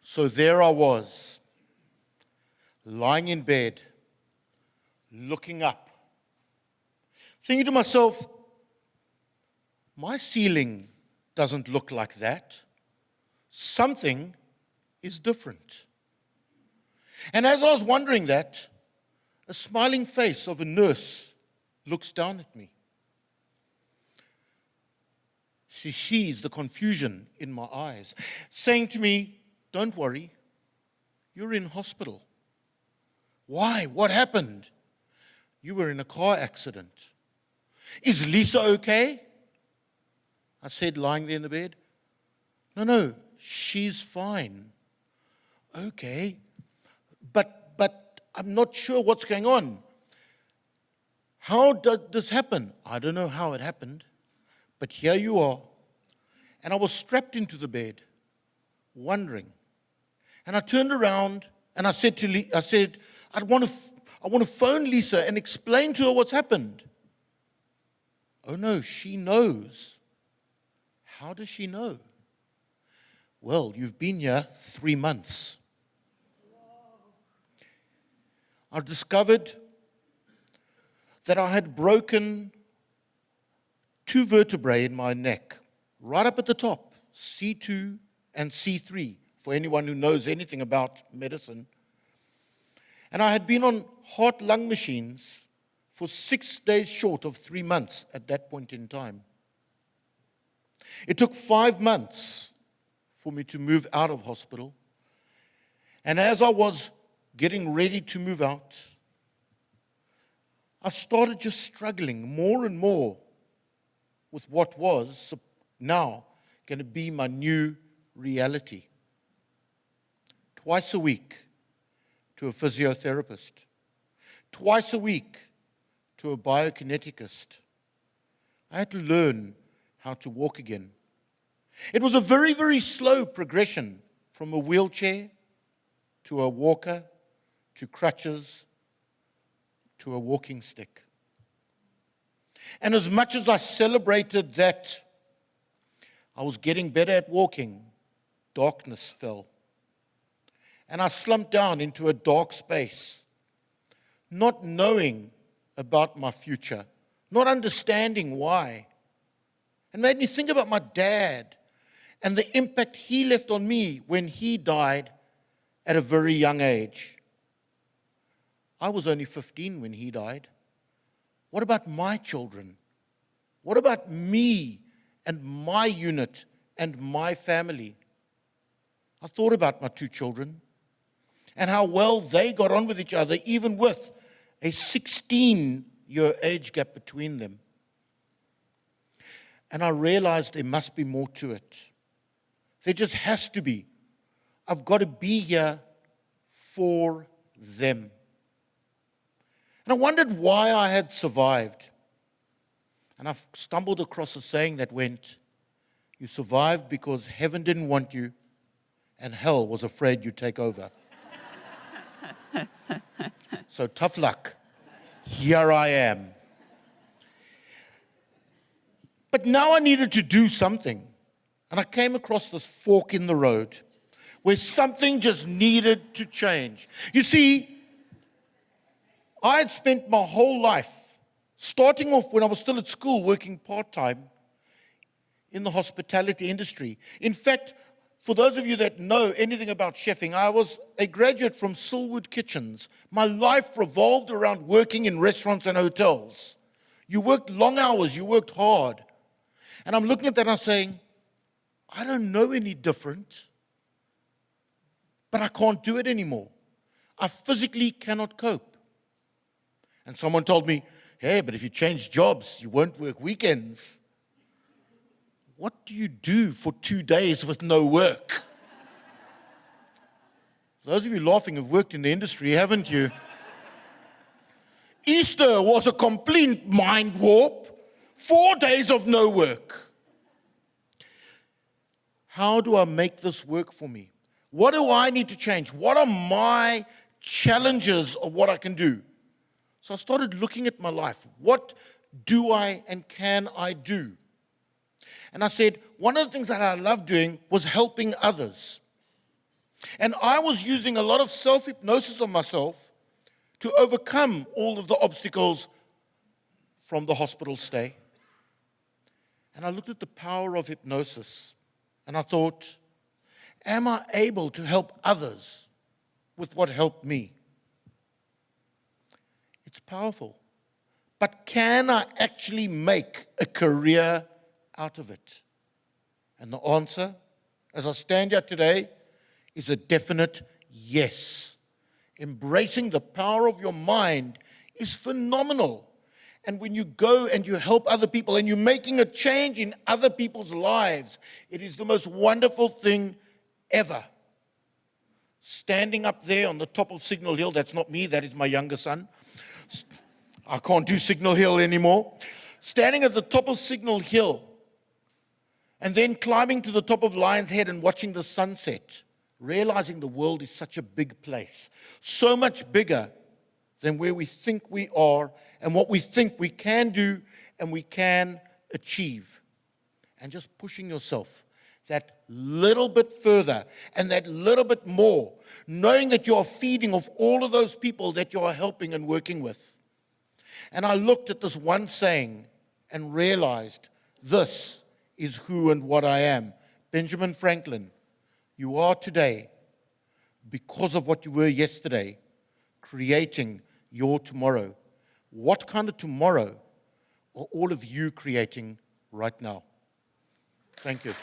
So there I was, lying in bed, looking up, thinking to myself, my ceiling doesn't look like that. Something is different. And as I was wondering that, a smiling face of a nurse looks down at me. She sees the confusion in my eyes, saying to me, don't worry, you're in hospital. Why? What happened? You were in a car accident. Is Lisa okay? I said, lying there in the bed. No, she's fine. Okay, but I'm not sure what's going on. How did this happen? I don't know how it happened, but here you are. And I was strapped into the bed, wondering. And I turned around and I said, I want to phone Lisa and explain to her what's happened. Oh no, she knows. How does she know? Well, you've been here 3 months. I discovered that I had broken 2 vertebrae in my neck, right up at the top, C2 and C3, for anyone who knows anything about medicine. And I had been on heart-lung machines for 6 days short of 3 months at that point in time. It took 5 months for me to move out of hospital. And as I was getting ready to move out, I started just struggling more and more with what was now going to be my new reality. Twice a week to a physiotherapist. Twice a week to a biokineticist. I had to learn how to walk again. It was a very, very slow progression from a wheelchair to a walker, to crutches, to a walking stick. And as much as I celebrated that I was getting better at walking, darkness fell. And I slumped down into a dark space, not knowing about my future, not understanding why. It made me think about my dad and the impact he left on me when he died at a very young age. I was only 15 when he died. What about my children? What about me and my unit and my family? I thought about my 2 children and how well they got on with each other, even with a 16-year age gap between them. And I realized there must be more to it. There just has to be. I've got to be here for them. And I wondered why I had survived. And I stumbled across a saying that went, you survived because heaven didn't want you and hell was afraid you'd take over. So tough luck. Here I am. But now I needed to do something. And I came across this fork in the road where something just needed to change. You see, I had spent my whole life, starting off when I was still at school, working part-time in the hospitality industry. In fact, for those of you that know anything about chefing, I was a graduate from Silwood Kitchens. My life revolved around working in restaurants and hotels. You worked long hours, you worked hard. And I'm looking at that and I'm saying, I don't know any different, but I can't do it anymore. I physically cannot cope. And someone told me, hey, but if you change jobs, you won't work weekends. What do you do for 2 days with no work? Those of you laughing have worked in the industry, haven't you? Easter was a complete mind warp. 4 days of no work. How do I make this work for me? What do I need to change? What are my challenges of what I can do? So I started looking at my life. What do I and can I do? And I said, one of the things that I loved doing was helping others. And I was using a lot of self-hypnosis on myself to overcome all of the obstacles from the hospital stay. And I looked at the power of hypnosis, and I thought, am I able to help others with what helped me? It's powerful. But can I actually make a career out of it? And the answer, as I stand here today, is a definite yes. Embracing the power of your mind is phenomenal. And when you go and you help other people and you're making a change in other people's lives, it is the most wonderful thing ever. Standing up there on the top of Signal Hill, that's not me, that is my younger son. I can't do Signal Hill anymore. Standing at the top of Signal Hill and then climbing to the top of Lion's Head and watching the sunset, realizing the world is such a big place, so much bigger than where we think we are and what we think we can do and we can achieve. And just pushing yourself that little bit further and that little bit more, knowing that you are feeding off all of those people that you are helping and working with. And I looked at this one saying and realized this is who and what I am. Benjamin Franklin, you are today, because of what you were yesterday, creating your tomorrow. What kind of tomorrow are all of you creating right now? Thank you.